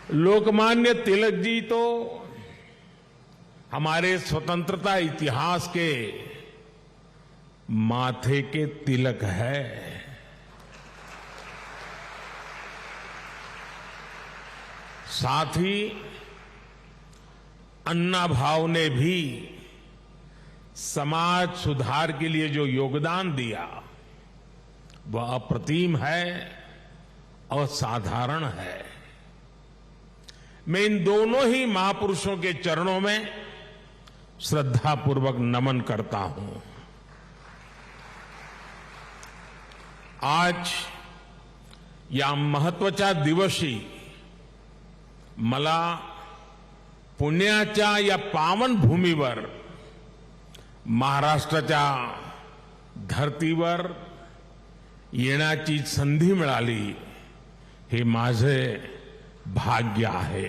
लोकमान्य तिलक जी तो हमारे स्वतंत्रता इतिहास के माथे के तिलक है। साथ ही अन्ना भाव ने भी समाज सुधार के लिए जो योगदान दिया वह अप्रतिम है और साधारण है। मैं इन दोनों ही महापुरुषों के चरणों में श्रद्धापूर्वक नमन करता हूं। आज या महत्वाच्या दिवशी मला पुण्याच्या या पावन भूमीवर महाराष्ट्राच्या धर्तीवर येण्याची संधी मिळाली हे माझे भाग्य आहे।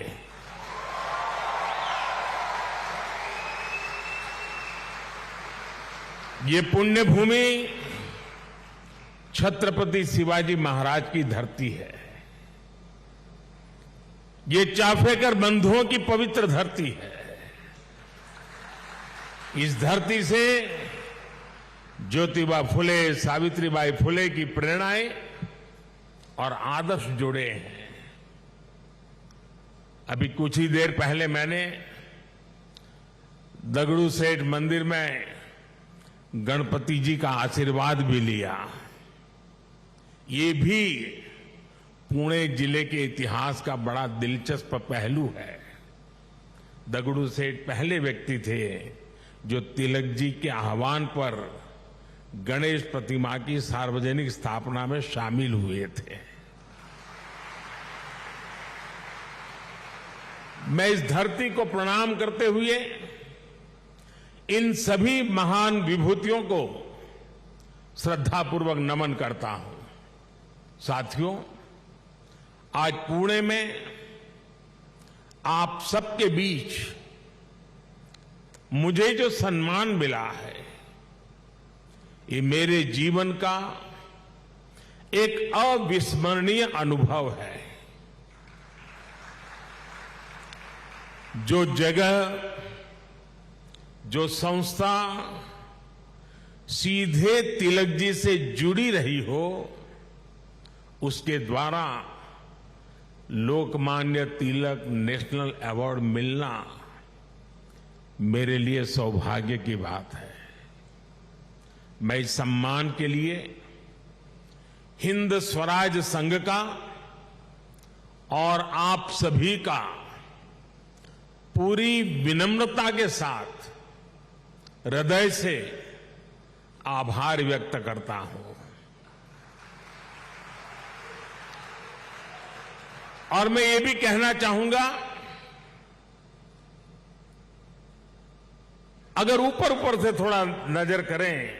ये पुण्य भूमि छत्रपति शिवाजी महाराज की धरती है। ये चाफेकर बंधुओं की पवित्र धरती है। इस धरती से ज्योतिबा फुले, सावित्रीबाई फुले की प्रेरणाएं और आदर्श जुड़े हैं। अभी कुछ ही देर पहले मैंने दगड़ू सेठ मंदिर में गणपति जी का आशीर्वाद भी लिया। ये भी पुणे जिले के इतिहास का बड़ा दिलचस्प पहलू है। दगड़ू सेठ पहले व्यक्ति थे जो तिलक जी के आह्वान पर गणेश प्रतिमा की सार्वजनिक स्थापना में शामिल हुए थे। मैं इस धरती को प्रणाम करते हुए इन सभी महान विभूतियों को श्रद्धापूर्वक नमन करता हूं। साथियों, आज पुणे में आप सबके बीच मुझे जो सम्मान मिला है ये मेरे जीवन का एक अविस्मरणीय अनुभव है। जो जगह, जो संस्था सीधे तिलक जी से जुड़ी रही हो उसके द्वारा लोकमान्य तिलक नेशनल अवार्ड मिलना मेरे लिए सौभाग्य की बात है। मैं इस सम्मान के लिए हिंद स्वराज संघ का और आप सभी का पूरी विनम्रता के साथ हृदय से आभार व्यक्त करता हूं। और मैं ये भी कहना चाहूंगा, अगर ऊपर ऊपर से थोड़ा नजर करें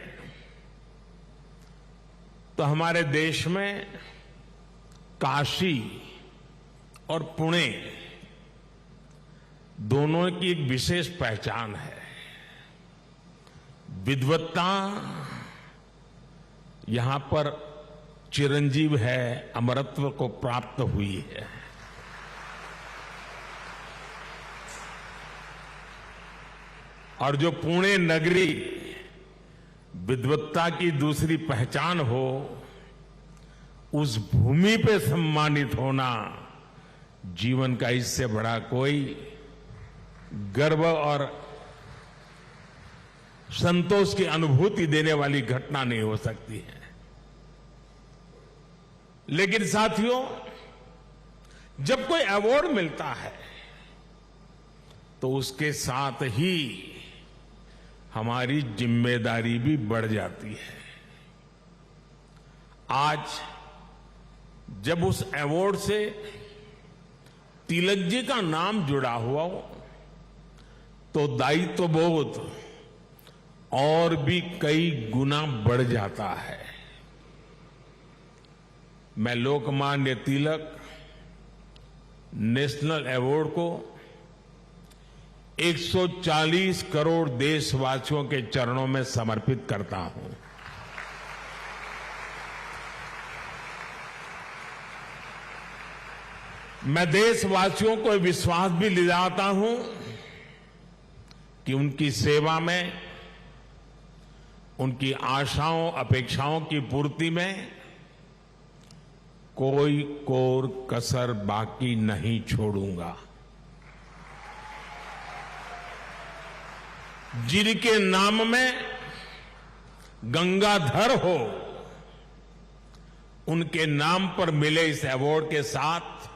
तो हमारे देश में काशी और पुणे दोनों की एक विशेष पहचान है। विद्वत्ता यहां पर चिरंजीव है, अमरत्व को प्राप्त हुई है। और जो पुणे नगरी विद्वत्ता की दूसरी पहचान हो, उस भूमि पे सम्मानित होना जीवन का इससे बड़ा कोई गर्व और संतोष की अनुभूति देने वाली घटना नहीं हो सकती है। लेकिन साथियों, जब कोई अवार्ड मिलता है तो उसके साथ ही हमारी जिम्मेदारी भी बढ़ जाती है। आज जब उस अवार्ड से तिलक जी का नाम जुड़ा हुआ हो तो दायित्व बोध और भी कई गुना बढ़ जाता है। मैं लोकमान्य तिलक नेशनल अवार्ड को 140 करोड़ देशवासियों के चरणों में समर्पित करता हूं। मैं देशवासियों को विश्वास भी दिलाता हूं कि उनकी सेवा में, उनकी आशाओं अपेक्षाओं की पूर्ति में कोई कोर कसर बाकी नहीं छोड़ूंगा। जिनके नाम में गंगाधर हो, उनके नाम पर मिले इस अवार्ड के साथ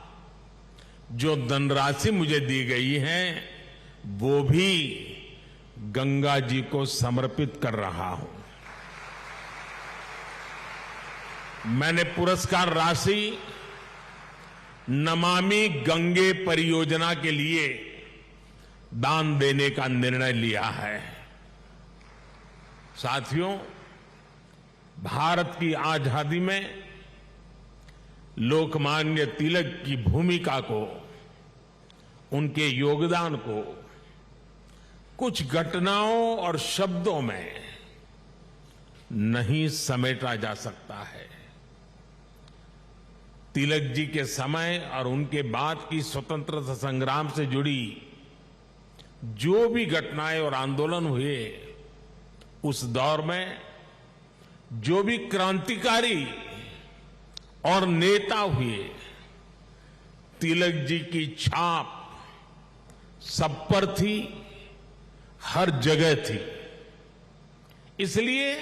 जो धनराशि मुझे दी गई है वो भी गंगा जी को समर्पित कर रहा हूं। मैंने पुरस्कार राशि नमामि गंगे परियोजना के लिए दान देने का निर्णय लिया है। साथियों, भारत की आजादी में लोकमान्य तिलक की भूमिका को, उनके योगदान को कुछ घटनाओं और शब्दों में नहीं समेटा जा सकता है। तिलक जी के समय और उनके बाद की स्वतंत्रता संग्राम से जुड़ी जो भी घटनाएं और आंदोलन हुए, उस दौर में जो भी क्रांतिकारी और नेता हुए, तिलक जी की छाप सब पर थी, हर जगह थी। इसलिए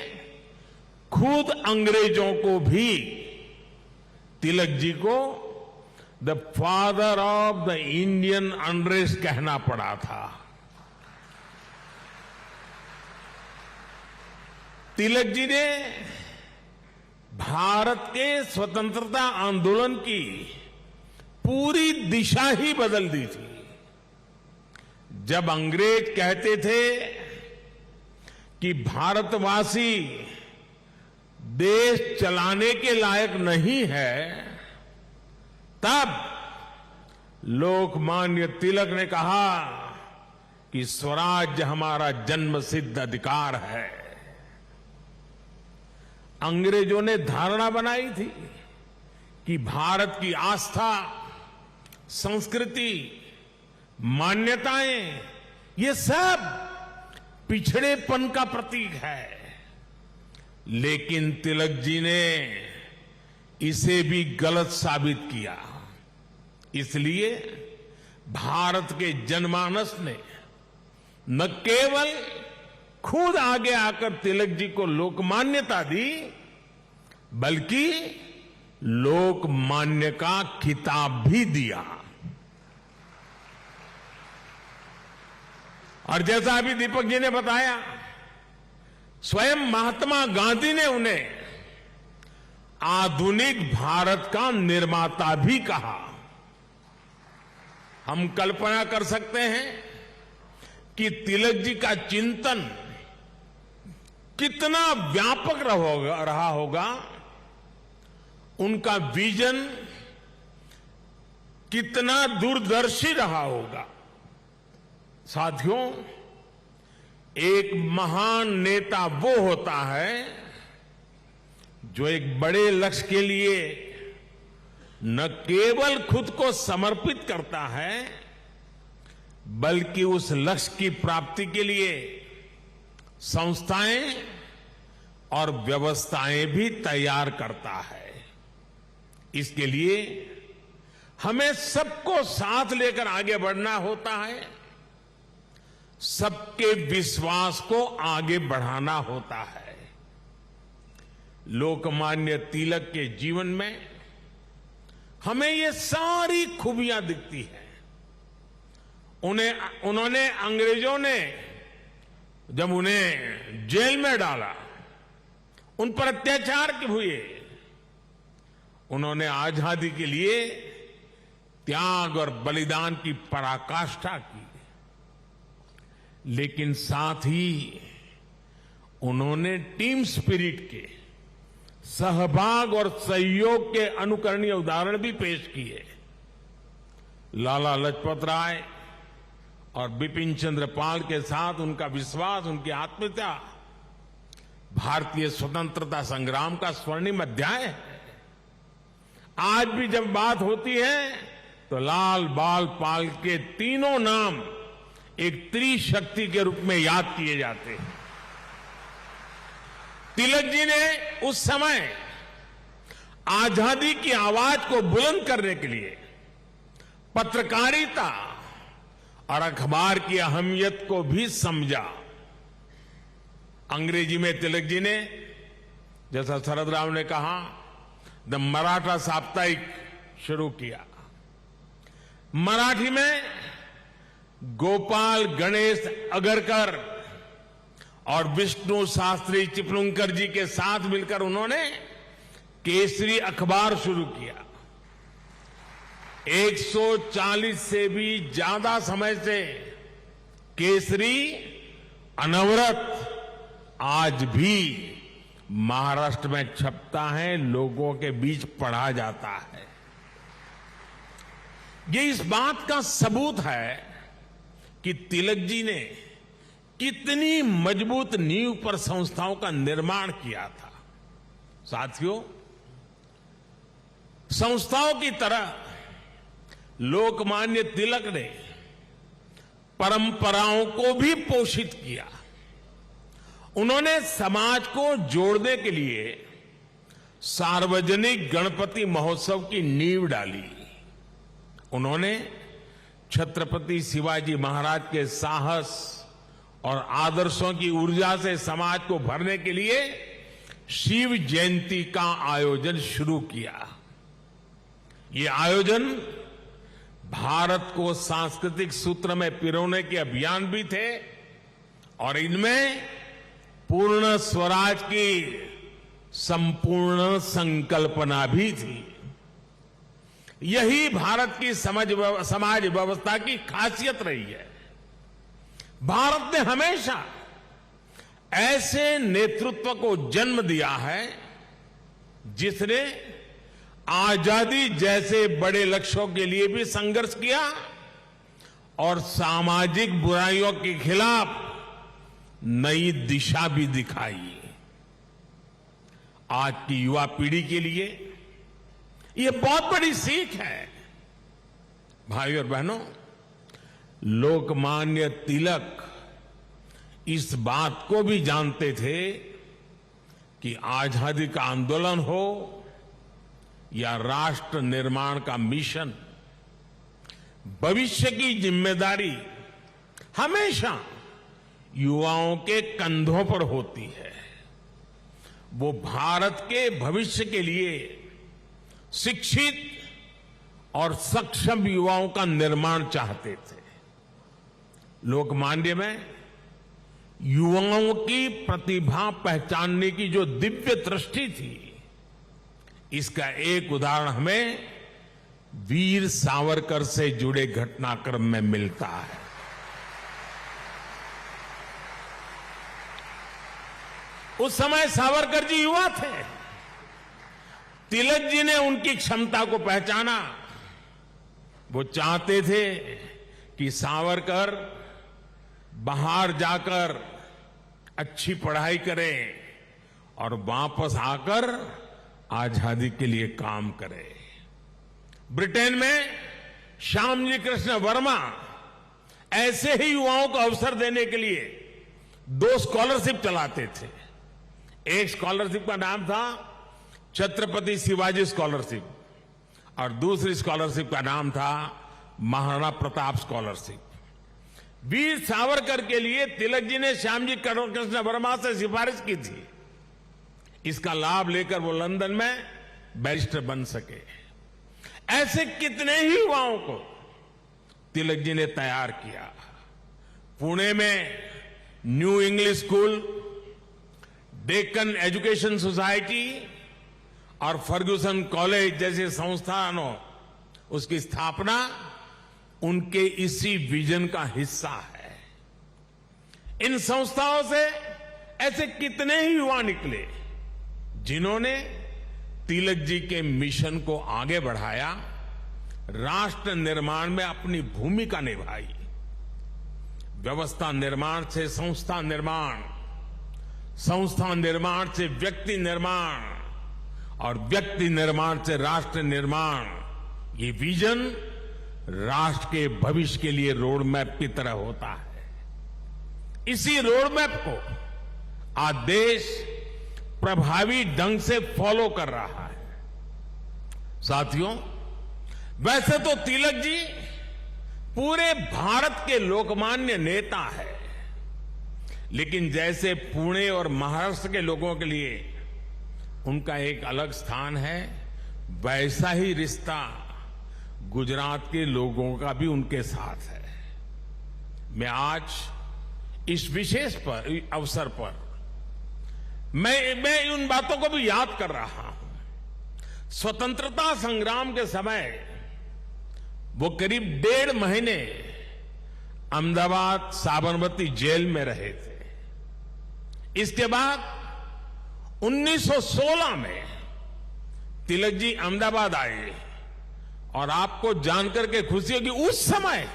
खुद अंग्रेजों को भी तिलक जी को the father of the Indian unrest कहना पड़ा था। तिलक जी ने भारत के स्वतंत्रता आंदोलन की पूरी दिशा ही बदल दी थी। जब अंग्रेज कहते थे कि भारतवासी देश चलाने के लायक नहीं है, तब लोकमान्य तिलक ने कहा कि स्वराज्य हमारा जन्मसिद्ध अधिकार है। अंग्रेजों ने धारणा बनाई थी कि भारत की आस्था, संस्कृति, मान्यताएं, ये सब पिछड़ेपन का प्रतीक है। लेकिन तिलक जी ने इसे भी गलत साबित किया। इसलिए भारत के जनमानस ने न केवल खुद आगे आकर तिलक जी को लोकमान्यता दी, बल्कि लोकमान्य का खिताब भी दिया। और जैसा अभी दीपक जी ने बताया, स्वयं महात्मा गांधी ने उन्हें आधुनिक भारत का निर्माता भी कहा। हम कल्पना कर सकते हैं कि तिलक जी का चिंतन कितना व्यापक रहा होगा, उनका विजन कितना दूरदर्शी रहा होगा। साथियों, एक महान नेता वो होता है जो एक बड़े लक्ष्य के लिए न केवल खुद को समर्पित करता है, बल्कि उस लक्ष्य की प्राप्ति के लिए संस्थाएं और व्यवस्थाएं भी तैयार करता है। इसके लिए हमें सबको साथ लेकर आगे बढ़ना होता है, सबके विश्वास को आगे बढ़ाना होता है। लोकमान्य तिलक के जीवन में हमें ये सारी खूबियां दिखती हैं। उन्होंने अंग्रेजों ने जब उन्हें जेल में डाला, उन पर अत्याचार हुए, उन्होंने आजादी के लिए त्याग और बलिदान की पराकाष्ठा की। लेकिन साथ ही उन्होंने टीम स्पिरिट के, सहभाग और सहयोग के अनुकरणीय उदाहरण भी पेश किए। लाला लाजपत राय और बिपिन चंद्र पाल के साथ उनका विश्वास, उनकी आत्मीयता भारतीय स्वतंत्रता संग्राम का स्वर्णिम अध्याय है। आज भी जब बात होती है तो लाल बाल पाल के तीनों नाम एक त्रिशक्ति के रूप में याद किए जाते हैं। तिलक जी ने उस समय आजादी की आवाज को बुलंद करने के लिए पत्रकारिता और अखबार की अहमियत को भी समझा। अंग्रेजी में तिलक जी ने, जैसा शरद राव ने कहा, द मराठा साप्ताहिक शुरू किया। मराठी में गोपाल गणेश अगरकर और विष्णु शास्त्री चिपळूणकर जी के साथ मिलकर उन्होंने केसरी अखबार शुरू किया। 140 से भी ज्यादा समय से केसरी अनवरत आज भी महाराष्ट्र में छपता है, लोगों के बीच पढ़ा जाता है। ये इस बात का सबूत है कि तिलक जी ने कितनी मजबूत नींव पर संस्थाओं का निर्माण किया था। साथियों, संस्थाओं की तरह लोकमान्य तिलक ने परंपराओं को भी पोषित किया। उन्होंने समाज को जोड़ने के लिए सार्वजनिक गणपति महोत्सव की नींव डाली। उन्होंने छत्रपति शिवाजी महाराज के साहस और आदर्शों की ऊर्जा से समाज को भरने के लिए शिव जयंती का आयोजन शुरू किया। ये आयोजन भारत को सांस्कृतिक सूत्र में पिरोने के अभियान भी थे और इनमें पूर्ण स्वराज की संपूर्ण संकल्पना भी थी। यही भारत की समाज व्यवस्था की खासियत रही है। भारत ने हमेशा ऐसे नेतृत्व को जन्म दिया है जिसने आजादी जैसे बड़े लक्ष्यों के लिए भी संघर्ष किया और सामाजिक बुराइयों के खिलाफ नई दिशा भी दिखाई। आज की युवा पीढ़ी के लिए यह बहुत बड़ी सीख है। भाइयों और बहनों, लोकमान्य तिलक इस बात को भी जानते थे कि आजादी का आंदोलन हो या राष्ट्र निर्माण का मिशन, भविष्य की जिम्मेदारी हमेशा युवाओं के कंधों पर होती है। वो भारत के भविष्य के लिए शिक्षित और सक्षम युवाओं का निर्माण चाहते थे। लोकमान्य में युवाओं की प्रतिभा पहचानने की जो दिव्य दृष्टि थी, इसका एक उदाहरण हमें वीर सावरकर से जुड़े घटनाक्रम में मिलता है। उस समय सावरकर जी युवा थे। तिलक जी ने उनकी क्षमता को पहचाना। वो चाहते थे कि सावरकर बाहर जाकर अच्छी पढ़ाई करें और वापस आकर आजादी के लिए काम करें। ब्रिटेन में श्यामजी कृष्ण वर्मा ऐसे ही युवाओं को अवसर देने के लिए 2 स्कॉलरशिप चलाते थे। एक स्कॉलरशिप का नाम था छत्रपति शिवाजी स्कॉलरशिप और दूसरी स्कॉलरशिप का नाम था महाराणा प्रताप स्कॉलरशिप। वीर सावरकर के लिए तिलक जी ने श्यामजी कृष्ण वर्मा से सिफारिश की थी। इसका लाभ लेकर वो लंदन में बैरिस्टर बन सके। ऐसे कितने ही युवाओं को तिलक जी ने तैयार किया। पुणे में new English school, Deccan education society और फर्ग्यूसन कॉलेज जैसे संस्थानों, उसकी स्थापना उनके इसी विजन का हिस्सा है। इन संस्थाओं से ऐसे कितने ही युवा निकले जिन्होंने तिलक जी के मिशन को आगे बढ़ाया, राष्ट्र निर्माण में अपनी भूमिका निभाई। व्यवस्था निर्माण से संस्था निर्माण, संस्था निर्माण से व्यक्ति निर्माण और व्यक्ति निर्माण से राष्ट्र निर्माण, ये विजन राष्ट्र के भविष्य के लिए रोड मैप की तरह होता है। इसी रोड मैप को आज देश प्रभावी ढंग से फॉलो कर रहा है। साथियों, वैसे तो तिलक जी पूरे भारत के लोकमान्य नेता है, लेकिन जैसे पुणे और महाराष्ट्र के लोगों के लिए उनका एक अलग स्थान है, वैसा ही रिश्ता गुजरात के लोगों का भी उनके साथ है। मैं आज इस विशेष अवसर पर मैं उन बातों को भी याद कर रहा हूं। स्वतंत्रता संग्राम के समय वो करीब 1.5 महीने अहमदाबाद साबरमती जेल में रहे थे। इसके बाद 1916 में तिलक जी अहमदाबाद आए और आपको जानकर के खुशी होगी, उस समय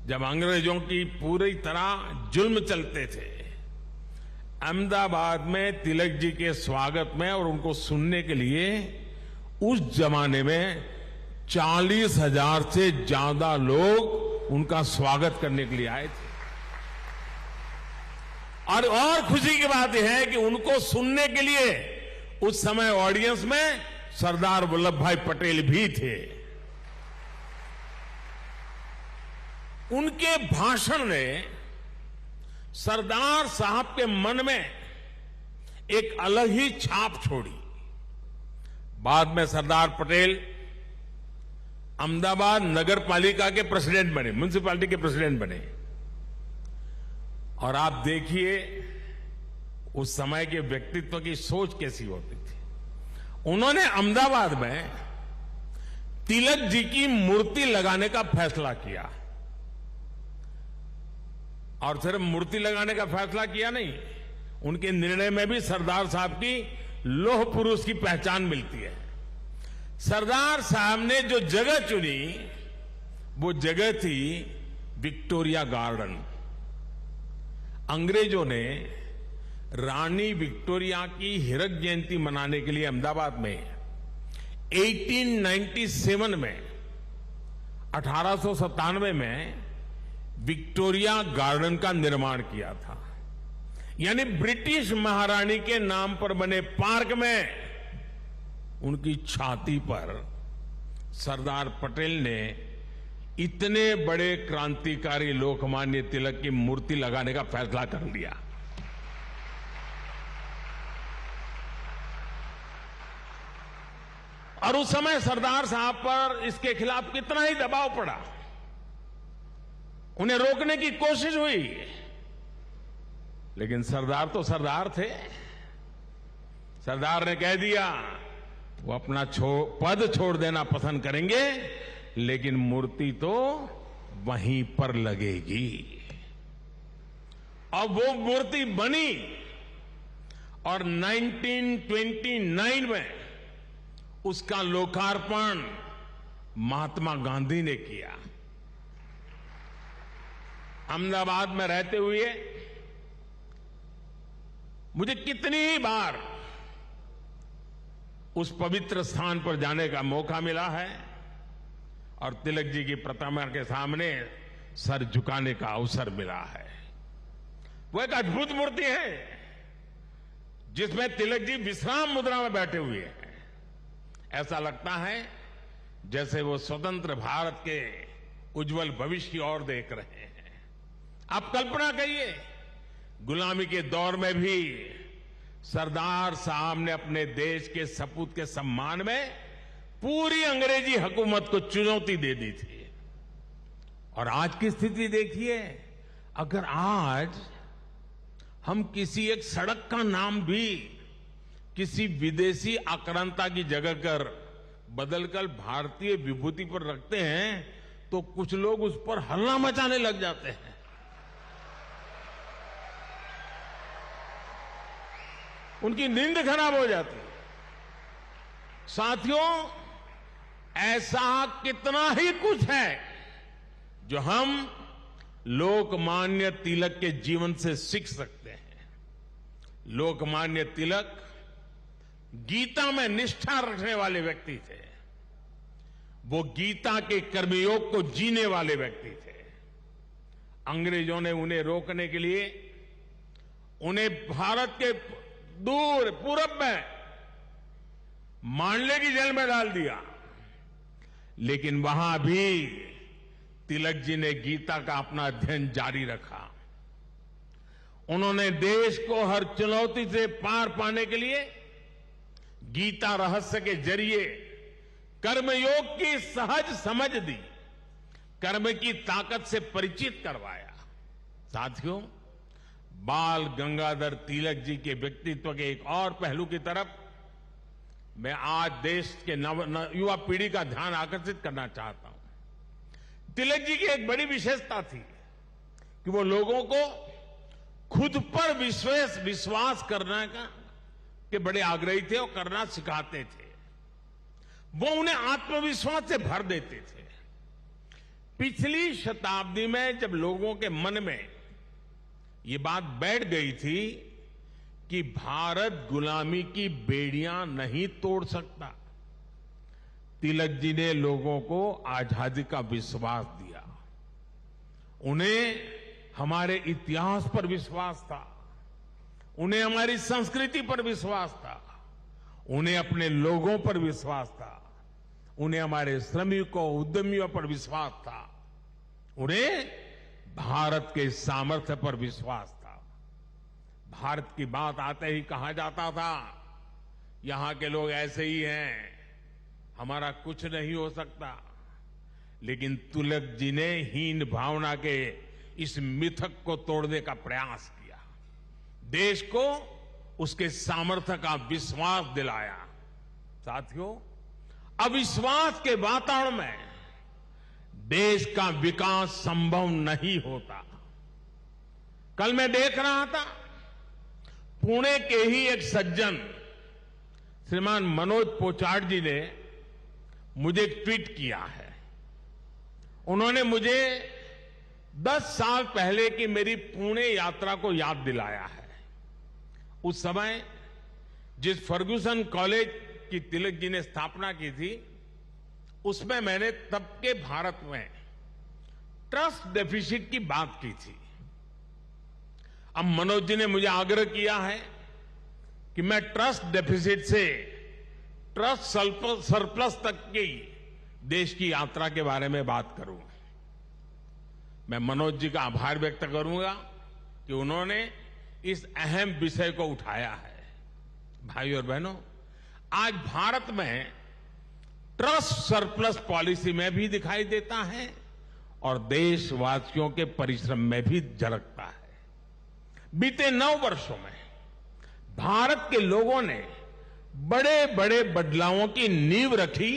जब अंग्रेजों की पूरी तरह जुल्म चलते थे, अहमदाबाद में तिलक जी के स्वागत में और उनको सुनने के लिए उस जमाने में 40,000 से ज्यादा लोग उनका स्वागत करने के लिए आए थे। और खुशी की बात यह है कि उनको सुनने के लिए उस समय ऑडियंस में सरदार वल्लभ भाई पटेल भी थे। उनके भाषण ने सरदार साहब के मन में एक अलग ही छाप छोड़ी। बाद में सरदार पटेल अहमदाबाद नगर पालिका के प्रेसिडेंट बने, म्युनिसिपैलिटी के प्रेसिडेंट बने। और आप देखिए उस समय के व्यक्तित्व की सोच कैसी होती थी। उन्होंने अहमदाबाद में तिलक जी की मूर्ति लगाने का फैसला किया। और सिर्फ मूर्ति लगाने का फैसला किया नहीं, उनके निर्णय में भी सरदार साहब की लौह पुरुष की पहचान मिलती है। सरदार साहब ने जो जगह चुनी वो जगह थी विक्टोरिया गार्डन। अंग्रेजों ने रानी विक्टोरिया की हीरक जयंती मनाने के लिए अहमदाबाद में 1897 में 1897 में विक्टोरिया गार्डन का निर्माण किया था। यानी ब्रिटिश महारानी के नाम पर बने पार्क में उनकी छाती पर सरदार पटेल ने इतने बड़े क्रांतिकारी लोकमान्य तिलक की मूर्ति लगाने का फैसला कर लिया। और उस समय सरदार साहब पर इसके खिलाफ कितना ही दबाव पड़ा, उन्हें रोकने की कोशिश हुई, लेकिन सरदार तो सरदार थे। सरदार ने कह दिया वो अपना पद छोड़ देना पसंद करेंगे, लेकिन मूर्ति तो वहीं पर लगेगी। और वो मूर्ति बनी और 1929 में उसका लोकार्पण महात्मा गांधी ने किया। अहमदाबाद में रहते हुए मुझे कितनी ही बार उस पवित्र स्थान पर जाने का मौका मिला है और तिलक जी की प्रतिमा के सामने सर झुकाने का अवसर मिला है। वो एक अद्भुत मूर्ति है जिसमें तिलक जी विश्राम मुद्रा में बैठे हुए हैं। ऐसा लगता है जैसे वो स्वतंत्र भारत के उज्जवल भविष्य की ओर देख रहे हैं। आप कल्पना करिए, गुलामी के दौर में भी सरदार साहब ने अपने देश के सपूत के सम्मान में पूरी अंग्रेजी हुकूमत को चुनौती दे दी थी। और आज की स्थिति देखिए, अगर आज हम किसी एक सड़क का नाम भी किसी विदेशी आक्रांता की जगह कर बदलकर भारतीय विभूति पर रखते हैं तो कुछ लोग उस पर हल्ला मचाने लग जाते हैं। उनकी नींद खराब हो जाती है। साथियों, ऐसा कितना ही कुछ है जो हम लोकमान्य तिलक के जीवन से सीख सकते हैं। लोकमान्य तिलक गीता में निष्ठा रखने वाले व्यक्ति थे। वो गीता के कर्मयोग को जीने वाले व्यक्ति थे। अंग्रेजों ने उन्हें रोकने के लिए उन्हें भारत के दूर पूरब में मांडले की जेल में डाल दिया, लेकिन वहां भी तिलक जी ने गीता का अपना अध्ययन जारी रखा। उन्होंने देश को हर चुनौती से पार पाने के लिए गीता रहस्य के जरिए कर्मयोग की सहज समझ दी, कर्म की ताकत से परिचित करवाया। साथियों, बाल गंगाधर तिलक जी के व्यक्तित्व के एक और पहलू की तरफ मैं आज देश के युवा पीढ़ी का ध्यान आकर्षित करना चाहता हूं। तिलक जी की एक बड़ी विशेषता थी कि वो लोगों को खुद पर विश्वास करने के बड़े आग्रही थे और करना सिखाते थे। वो उन्हें आत्मविश्वास से भर देते थे। पिछली शताब्दी में जब लोगों के मन में ये बात बैठ गई थी कि भारत गुलामी की बेड़ियां नहीं तोड़ सकता, तिलक जी ने लोगों को आजादी का विश्वास दिया। उन्हें हमारे इतिहास पर विश्वास था, उन्हें हमारी संस्कृति पर विश्वास था, उन्हें अपने लोगों पर विश्वास था, उन्हें हमारे श्रमिकों उद्यमियों पर विश्वास था, उन्हें भारत के सामर्थ्य पर विश्वास था। भारत की बात आते ही कहा जाता था, यहां के लोग ऐसे ही हैं, हमारा कुछ नहीं हो सकता। लेकिन तिलक जी ने हीन भावना के इस मिथक को तोड़ने का प्रयास किया, देश को उसके सामर्थ्य का विश्वास दिलाया। साथियों, अविश्वास के वातावरण में देश का विकास संभव नहीं होता। कल मैं देख रहा था, पुणे के ही एक सज्जन श्रीमान मनोज पोचाट जी ने मुझे ट्वीट किया है। उन्होंने मुझे 10 साल पहले की मेरी पुणे यात्रा को याद दिलाया है। उस समय जिस फर्ग्यूसन कॉलेज की तिलक जी ने स्थापना की थी, उसमें मैंने तब के भारत में ट्रस्ट डेफिसिट की बात की थी। अब मनोज जी ने मुझे आग्रह किया है कि मैं ट्रस्ट डेफिसिट से ट्रस्ट सरप्लस तक की देश की यात्रा के बारे में बात करूं। मैं मनोज जी का आभार व्यक्त करूंगा कि उन्होंने इस अहम विषय को उठाया है। भाइयों और बहनों, आज भारत में ट्रस्ट सरप्लस पॉलिसी में भी दिखाई देता है और देशवासियों के परिश्रम में भी झलकता है। बीते 9 वर्षों में भारत के लोगों ने बड़े बड़े बदलावों की नींव रखी,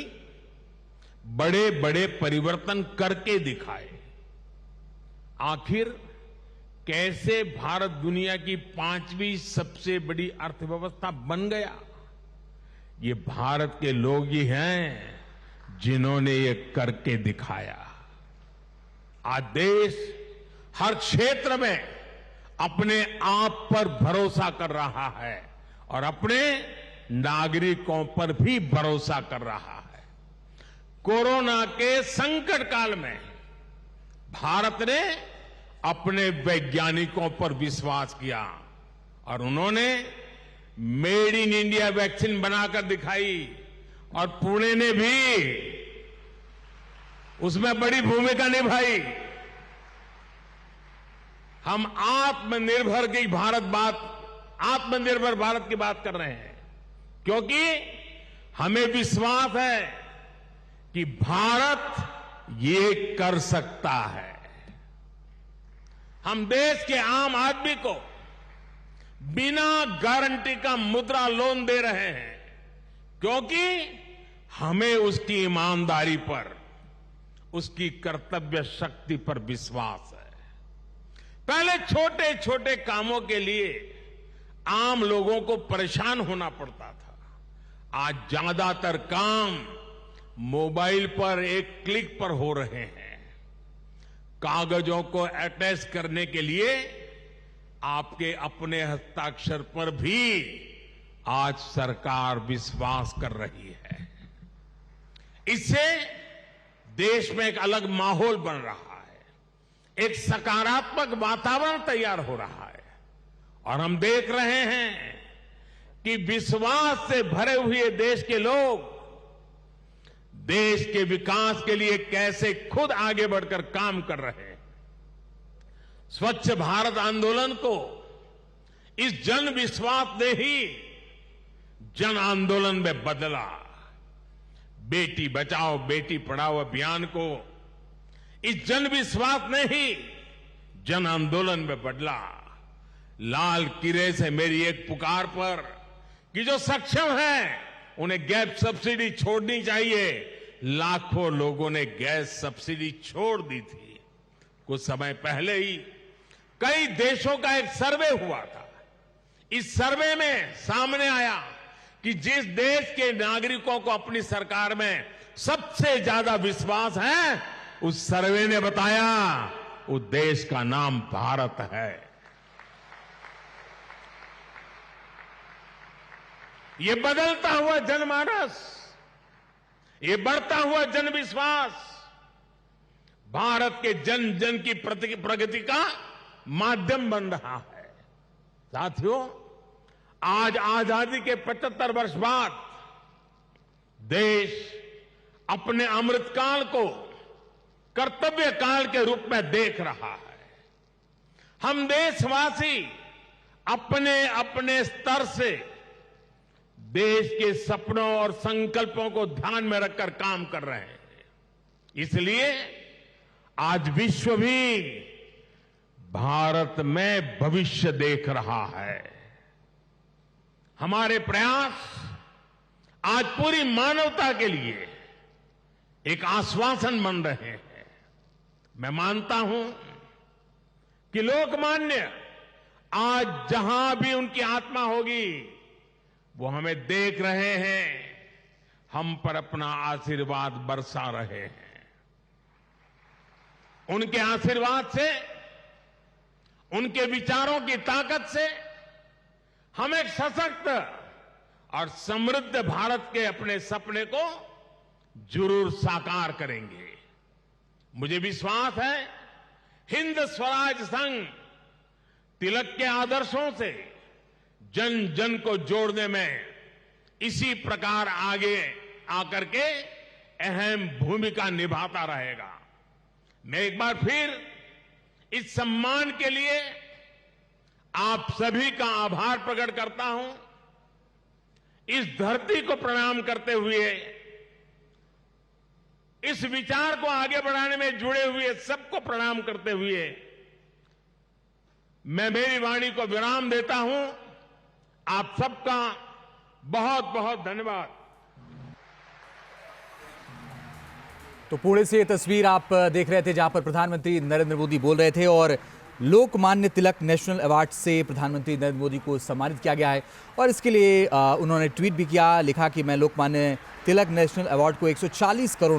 बड़े बड़े परिवर्तन करके दिखाए। आखिर कैसे भारत दुनिया की 5वीं सबसे बड़ी अर्थव्यवस्था बन गया? ये भारत के लोग ही हैं जिन्होंने ये करके दिखाया। आज देश हर क्षेत्र में अपने आप पर भरोसा कर रहा है और अपने नागरिकों पर भी भरोसा कर रहा है। कोरोना के संकट काल में भारत ने अपने वैज्ञानिकों पर विश्वास किया और उन्होंने मेड इन इंडिया वैक्सीन बनाकर दिखाई और पुणे ने भी उसमें बड़ी भूमिका निभाई। हम आत्मनिर्भर भारत की बात कर रहे हैं क्योंकि हमें विश्वास है कि भारत ये कर सकता है। हम देश के आम आदमी को बिना गारंटी का मुद्रा लोन दे रहे हैं क्योंकि हमें उसकी ईमानदारी पर, उसकी कर्तव्य शक्ति पर विश्वास है। पहले छोटे छोटे कामों के लिए आम लोगों को परेशान होना पड़ता था। आज ज्यादातर काम मोबाइल पर एक क्लिक पर हो रहे हैं। कागजों को अटैच करने के लिए आपके अपने हस्ताक्षर पर भी आज सरकार विश्वास कर रही है। इससे देश में एक अलग माहौल बन रहा है, एक सकारात्मक वातावरण तैयार हो रहा है और हम देख रहे हैं कि विश्वास से भरे हुए देश के लोग देश के विकास के लिए कैसे खुद आगे बढ़कर काम कर रहे हैं। स्वच्छ भारत आंदोलन को इस जन विश्वास ने ही जन आंदोलन में बदला। बेटी बचाओ बेटी पढ़ाओ अभियान को इस जन विश्वास ने ही जन आंदोलन में बदला। लाल किले से मेरी एक पुकार पर कि जो सक्षम है उन्हें गैस सब्सिडी छोड़नी चाहिए, लाखों लोगों ने गैस सब्सिडी छोड़ दी थी। कुछ समय पहले ही कई देशों का एक सर्वे हुआ था। इस सर्वे में सामने आया कि जिस देश के नागरिकों को अपनी सरकार में सबसे ज्यादा विश्वास है, उस सर्वे ने बताया उस देश का नाम भारत है। ये बदलता हुआ जनमानस, ये बढ़ता हुआ जनविश्वास भारत के जन जन की प्रगति का माध्यम बन रहा है। साथियों, आज आजादी के 75 वर्ष बाद देश अपने अमृतकाल को कर्तव्य काल के रूप में देख रहा है। हम देशवासी अपने अपने स्तर से देश के सपनों और संकल्पों को ध्यान में रखकर काम कर रहे हैं। इसलिए आज विश्व भी भारत में भविष्य देख रहा है। हमारे प्रयास आज पूरी मानवता के लिए एक आश्वासन बन रहे हैं। मैं मानता हूं कि लोकमान्य आज जहां भी उनकी आत्मा होगी वो हमें देख रहे हैं, हम पर अपना आशीर्वाद बरसा रहे हैं। उनके आशीर्वाद से, उनके विचारों की ताकत से हम एक सशक्त और समृद्ध भारत के अपने सपने को जरूर साकार करेंगे। मुझे विश्वास है हिंद स्वराज संघ तिलक के आदर्शों से जन जन को जोड़ने में इसी प्रकार आगे आकर के अहम भूमिका निभाता रहेगा। मैं एक बार फिर इस सम्मान के लिए आप सभी का आभार प्रकट करता हूं। इस धरती को प्रणाम करते हुए, इस विचार को आगे बढ़ाने में जुड़े हुए सबको प्रणाम करते हुए मैं मेरी वाणी को विराम देता हूं। आप सबका बहुत बहुत धन्यवाद। तो पुणे से ये तस्वीर आप देख रहे थे जहां पर प्रधानमंत्री नरेंद्र मोदी बोल रहे थे और लोकमान्य तिलक नेशनल अवार्ड से प्रधानमंत्री नरेंद्र मोदी को सम्मानित किया गया है। और इसके लिए उन्होंने ट्वीट भी किया, लिखा कि मैं लोकमान्य तिलक नेशनल अवार्ड को 140 करोड़